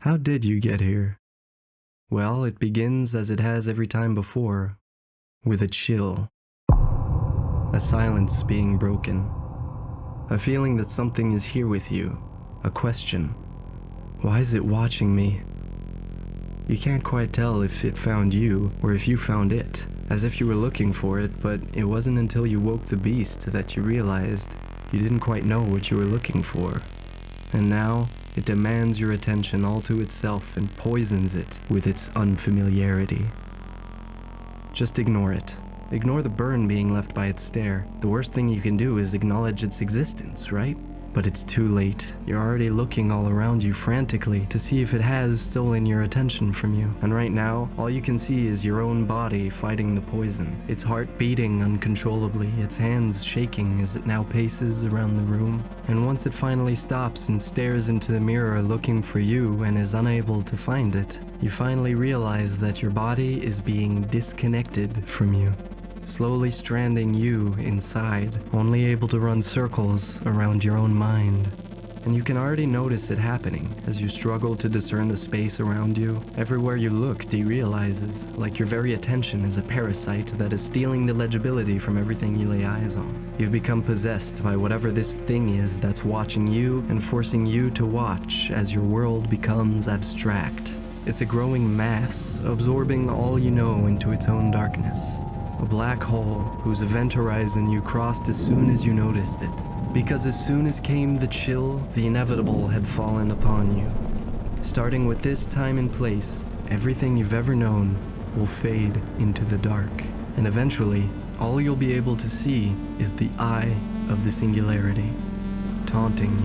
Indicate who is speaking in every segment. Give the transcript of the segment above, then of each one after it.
Speaker 1: How did you get here? Well, it begins as it has every time before, with a chill. A silence being broken. A feeling that something is here with you. A question. Why is it watching me? You can't quite tell if it found you or if you found it, as if you were looking for it, but it wasn't until you woke the beast that you realized you didn't quite know what you were looking for. And now, it demands your attention all to itself and poisons it with its unfamiliarity. Just ignore it. Ignore the burn being left by its stare. The worst thing you can do is acknowledge its existence, right? But it's too late. You're already looking all around you frantically to see if it has stolen your attention from you. And right now, all you can see is your own body fighting the poison. Its heart beating uncontrollably, its hands shaking as it now paces around the room. And once it finally stops and stares into the mirror looking for you and is unable to find it, you finally realize that your body is being disconnected from you. Slowly stranding you inside, only able to run circles around your own mind. And you can already notice it happening as you struggle to discern the space around you. Everywhere you look derealizes, like your very attention is a parasite that is stealing the legibility from everything you lay eyes on. You've become possessed by whatever this thing is that's watching you and forcing you to watch as your world becomes abstract. It's a growing mass, absorbing all you know into its own darkness. A black hole whose event horizon you crossed as soon as you noticed it. Because as soon as came the chill, the inevitable had fallen upon you. Starting with this time and place, everything you've ever known will fade into the dark. And eventually, all you'll be able to see is the eye of the singularity, taunting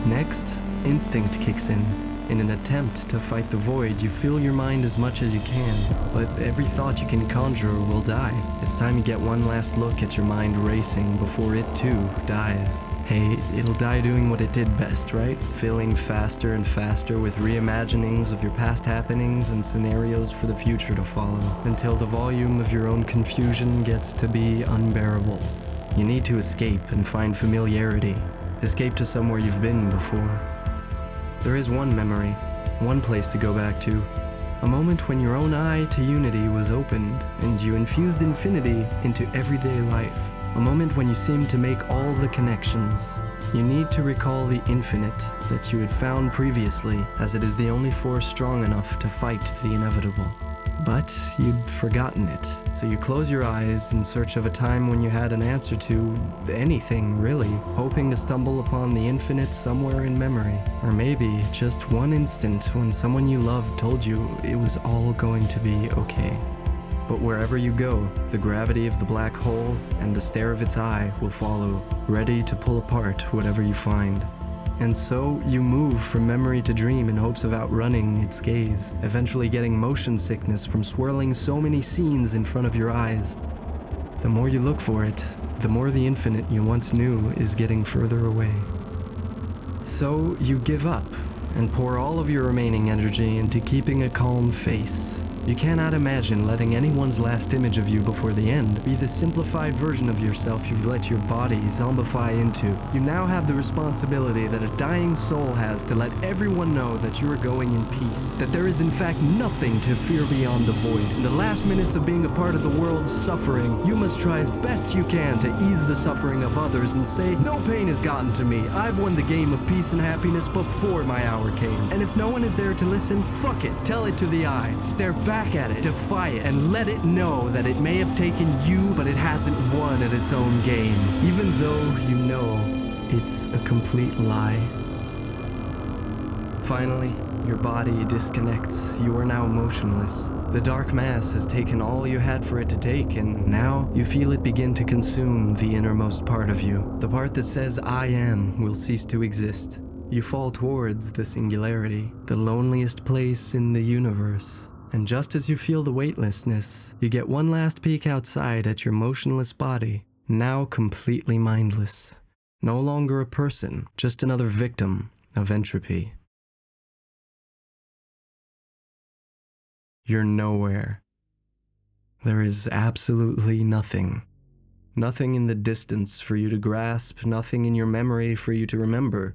Speaker 1: you. Next, instinct kicks in. In an attempt to fight the void, you fill your mind as much as you can, but every thought you can conjure will die. It's time you get one last look at your mind racing before it too dies. Hey, it'll die doing what it did best, right? Filling faster and faster with reimaginings of your past happenings and scenarios for the future to follow, until the volume of your own confusion gets to be unbearable. You need to escape and find familiarity. Escape to somewhere you've been before. There is one memory, one place to go back to. A moment when your own eye to unity was opened, and you infused infinity into everyday life. A moment when you seemed to make all the connections. You need to recall the infinite that you had found previously, as it is the only force strong enough to fight the inevitable. But you'd forgotten it, so you close your eyes in search of a time when you had an answer to anything, really, hoping to stumble upon the infinite somewhere in memory. Or maybe just one instant when someone you loved told you it was all going to be okay. But wherever you go, the gravity of the black hole and the stare of its eye will follow, ready to pull apart whatever you find. And so, you move from memory to dream in hopes of outrunning its gaze, eventually getting motion sickness from swirling so many scenes in front of your eyes. The more you look for it, the more the infinite you once knew is getting further away. So, you give up, and pour all of your remaining energy into keeping a calm face. You cannot imagine letting anyone's last image of you before the end be the simplified version of yourself you've let your body zombify into. You now have the responsibility that a dying soul has to let everyone know that you are going in peace, that there is in fact nothing to fear beyond the void. In the last minutes of being a part of the world's suffering, you must try as best you can to ease the suffering of others and say, no pain has gotten to me. I've won the game of peace and happiness before my hour came. And if no one is there to listen, fuck it. Tell it to the eye. Stare back at it, defy it, and let it know that it may have taken you, but it hasn't won at its own game, even though you know it's a complete lie. Finally, your body disconnects. You are now motionless. The dark mass has taken all you had for it to take, and now you feel it begin to consume the innermost part of you. The part that says I am will cease to exist. You fall towards the singularity, the loneliest place in the universe. And just as you feel the weightlessness, you get one last peek outside at your motionless body, now completely mindless. No longer a person, just another victim of entropy. You're nowhere. There is absolutely nothing. Nothing in the distance for you to grasp, nothing in your memory for you to remember.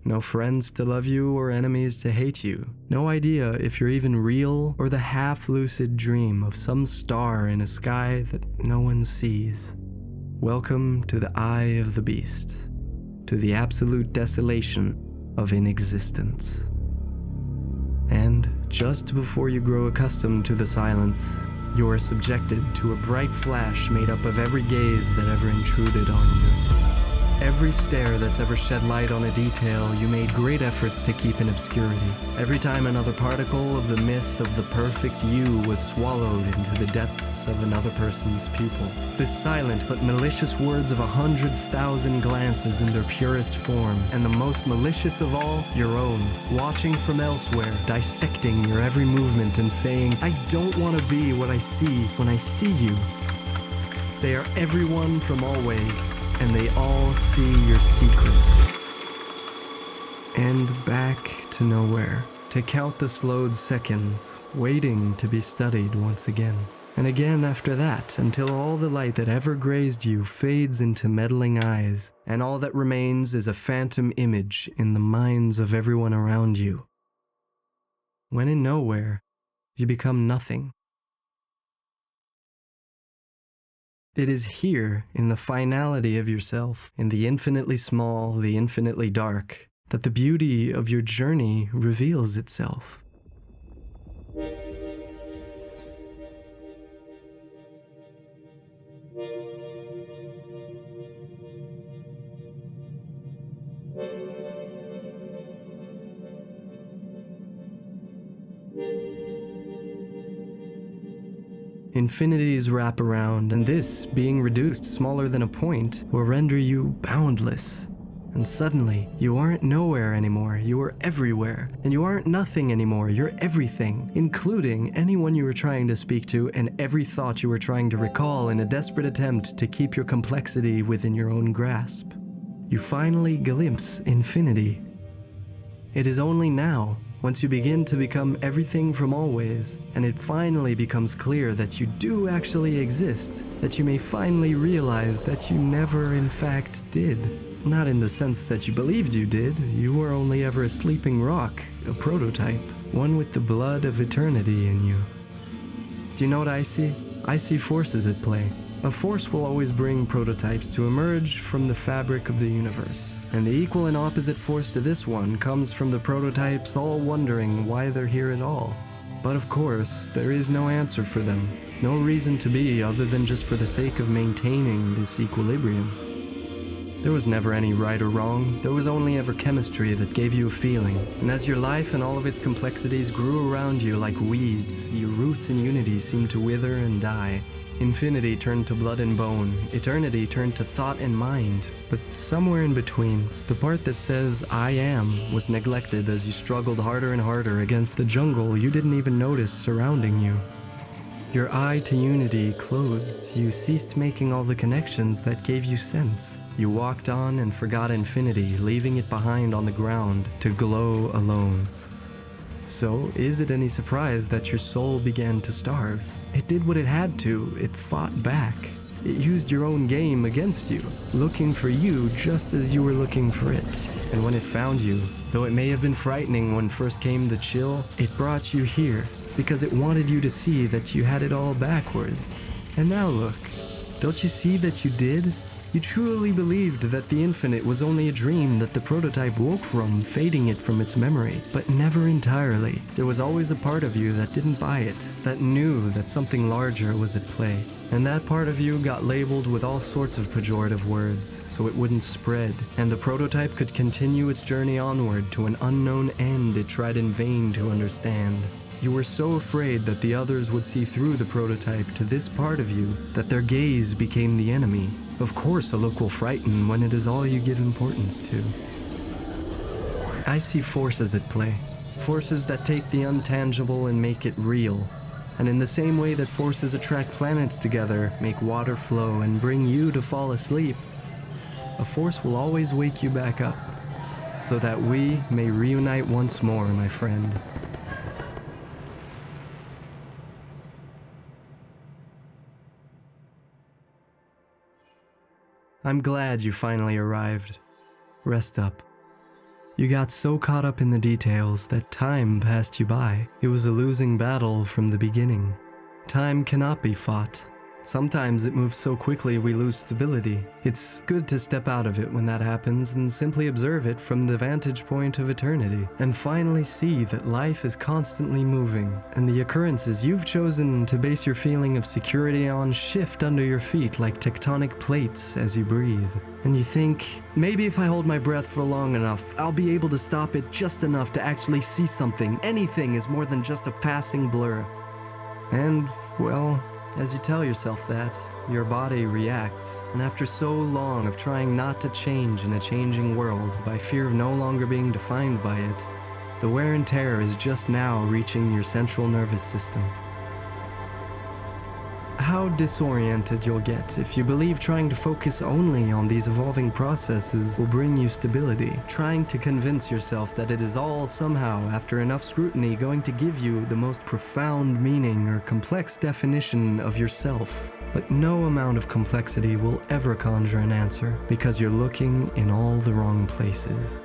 Speaker 1: No friends to love you or enemies to hate you. No idea if you're even real or the half-lucid dream of some star in a sky that no one sees. Welcome to the eye of the beast, to the absolute desolation of inexistence. And just before you grow accustomed to the silence, you are subjected to a bright flash made up of every gaze that ever intruded on you. Every stare that's ever shed light on a detail you made great efforts to keep in obscurity. Every time another particle of the myth of the perfect you was swallowed into the depths of another person's pupil. The silent but malicious words of 100,000 glances in their purest form, and the most malicious of all, your own, watching from elsewhere, dissecting your every movement and saying, I don't want to be what I see when I see you. They are everyone from always, and they all see your secret. And back to nowhere, to count the slowed seconds, waiting to be studied once again. And again after that, until all the light that ever grazed you fades into meddling eyes, and all that remains is a phantom image in the minds of everyone around you. When in nowhere, you become nothing. It is here, in the finality of yourself, in the infinitely small, the infinitely dark, that the beauty of your journey reveals itself. Infinities wrap around, and this, being reduced smaller than a point, will render you boundless. And suddenly, you aren't nowhere anymore, you are everywhere. And you aren't nothing anymore, you're everything, including anyone you were trying to speak to and every thought you were trying to recall in a desperate attempt to keep your complexity within your own grasp. You finally glimpse infinity. It is only now, once you begin to become everything from always, and it finally becomes clear that you do actually exist, that you may finally realize that you never in fact did. Not in the sense that you believed you did, you were only ever a sleeping rock, a prototype, one with the blood of eternity in you. Do you know what I see? I see forces at play. A force will always bring prototypes to emerge from the fabric of the universe. And the equal and opposite force to this one comes from the prototypes all wondering why they're here at all. But of course, there is no answer for them. No reason to be other than just for the sake of maintaining this equilibrium. There was never any right or wrong. There was only ever chemistry that gave you a feeling. And as your life and all of its complexities grew around you like weeds, your roots in unity seemed to wither and die. Infinity turned to blood and bone, eternity turned to thought and mind. But somewhere in between, the part that says, I am, was neglected as you struggled harder and harder against the jungle you didn't even notice surrounding you. Your eye to unity closed, you ceased making all the connections that gave you sense. You walked on and forgot infinity, leaving it behind on the ground to glow alone. So, is it any surprise that your soul began to starve? It did what it had to, it fought back. It used your own game against you, looking for you just as you were looking for it. And when it found you, though it may have been frightening when first came the chill, it brought you here, because it wanted you to see that you had it all backwards. And now look, don't you see that you did? You truly believed that the infinite was only a dream that the prototype woke from, fading it from its memory, but never entirely. There was always a part of you that didn't buy it, that knew that something larger was at play. And that part of you got labeled with all sorts of pejorative words, so it wouldn't spread, and the prototype could continue its journey onward to an unknown end it tried in vain to understand. You were so afraid that the others would see through the prototype to this part of you that their gaze became the enemy. Of course, a look will frighten when it is all you give importance to. I see forces at play, forces that take the untangible and make it real. And in the same way that forces attract planets together, make water flow, and bring you to fall asleep, a force will always wake you back up, so that we may reunite once more, my friend. I'm glad you finally arrived. Rest up. You got so caught up in the details that time passed you by. It was a losing battle from the beginning. Time cannot be fought. Sometimes it moves so quickly we lose stability. It's good to step out of it when that happens and simply observe it from the vantage point of eternity, and finally see that life is constantly moving, and the occurrences you've chosen to base your feeling of security on shift under your feet like tectonic plates as you breathe. And you think, maybe if I hold my breath for long enough, I'll be able to stop it just enough to actually see something. Anything is more than just a passing blur. And, well, as you tell yourself that, your body reacts, and after so long of trying not to change in a changing world by fear of no longer being defined by it, the wear and tear is just now reaching your central nervous system. How disoriented you'll get if you believe trying to focus only on these evolving processes will bring you stability, trying to convince yourself that it is all somehow, after enough scrutiny, going to give you the most profound meaning or complex definition of yourself. But no amount of complexity will ever conjure an answer, because you're looking in all the wrong places.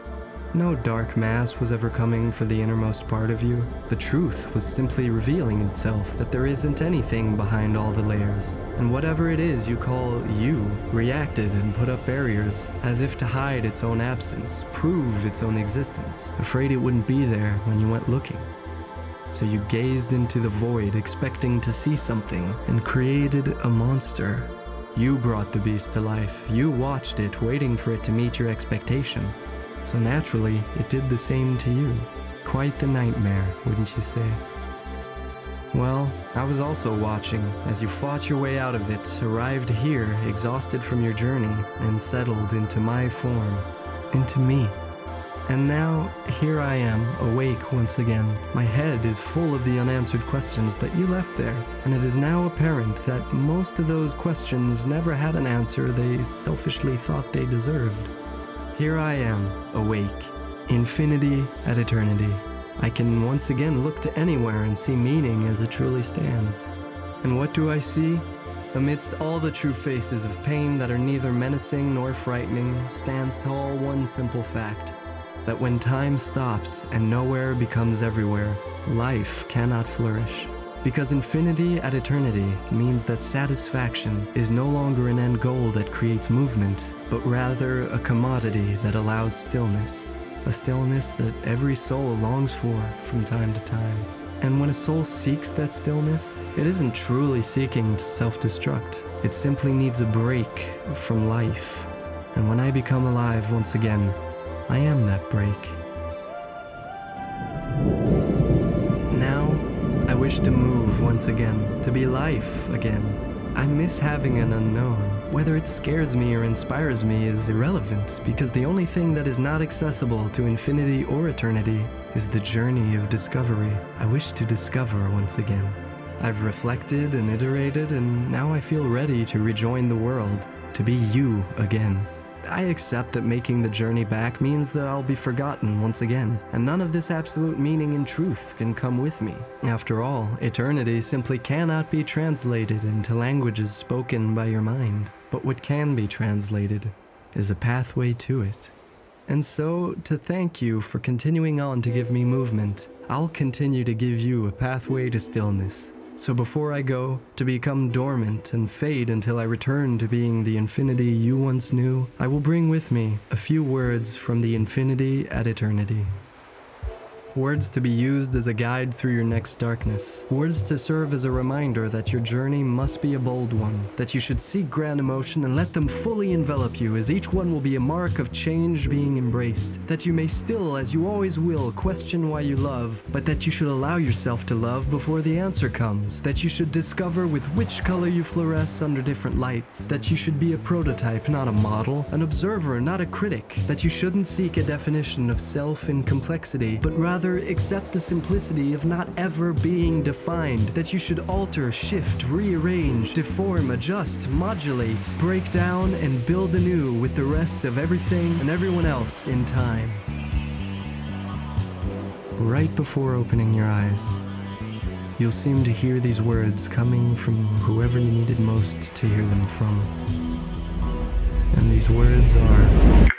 Speaker 1: No dark mass was ever coming for the innermost part of you. The truth was simply revealing itself that there isn't anything behind all the layers. And whatever it is you call you reacted and put up barriers, as if to hide its own absence, prove its own existence, afraid it wouldn't be there when you went looking. So you gazed into the void expecting to see something and created a monster. You brought the beast to life. You watched it, waiting for it to meet your expectation. So naturally, it did the same to you. Quite the nightmare, wouldn't you say? Well, I was also watching as you fought your way out of it, arrived here, exhausted from your journey, and settled into my form, into me. And now, here I am, awake once again. My head is full of the unanswered questions that you left there, and it is now apparent that most of those questions never had an answer they selfishly thought they deserved. Here I am, awake, infinity at eternity. I can once again look to anywhere and see meaning as it truly stands. And what do I see? Amidst all the true faces of pain that are neither menacing nor frightening, stands tall one simple fact, that when time stops and nowhere becomes everywhere, life cannot flourish. Because infinity at eternity means that satisfaction is no longer an end goal that creates movement, but rather a commodity that allows stillness. A stillness that every soul longs for from time to time. And when a soul seeks that stillness, it isn't truly seeking to self-destruct. It simply needs a break from life. And when I become alive once again, I am that break. Now, I wish to move once again, to be life again. I miss having an unknown. Whether it scares me or inspires me is irrelevant, because the only thing that is not accessible to infinity or eternity is the journey of discovery. I wish to discover once again. I've reflected and iterated, and now I feel ready to rejoin the world, to be you again. I accept that making the journey back means that I'll be forgotten once again, and none of this absolute meaning and truth can come with me. After all, eternity simply cannot be translated into languages spoken by your mind. But what can be translated is a pathway to it. And so, to thank you for continuing on to give me movement, I'll continue to give you a pathway to stillness. So before I go, to become dormant and fade until I return to being the infinity you once knew, I will bring with me a few words from the infinity at eternity. Words to be used as a guide through your next darkness. Words to serve as a reminder that your journey must be a bold one, that you should seek grand emotion and let them fully envelop you, as each one will be a mark of change being embraced. That you may still, as you always will, question why you love, but that you should allow yourself to love before the answer comes. That you should discover with which color you fluoresce under different lights. That you should be a prototype, not a model, an observer, not a critic. That you shouldn't seek a definition of self in complexity, but rather accept the simplicity of not ever being defined. That you should alter, shift, rearrange, deform, adjust, modulate, break down, and build anew with the rest of everything and everyone else in time. Right before opening your eyes, you'll seem to hear these words coming from whoever you needed most to hear them from. And these words are...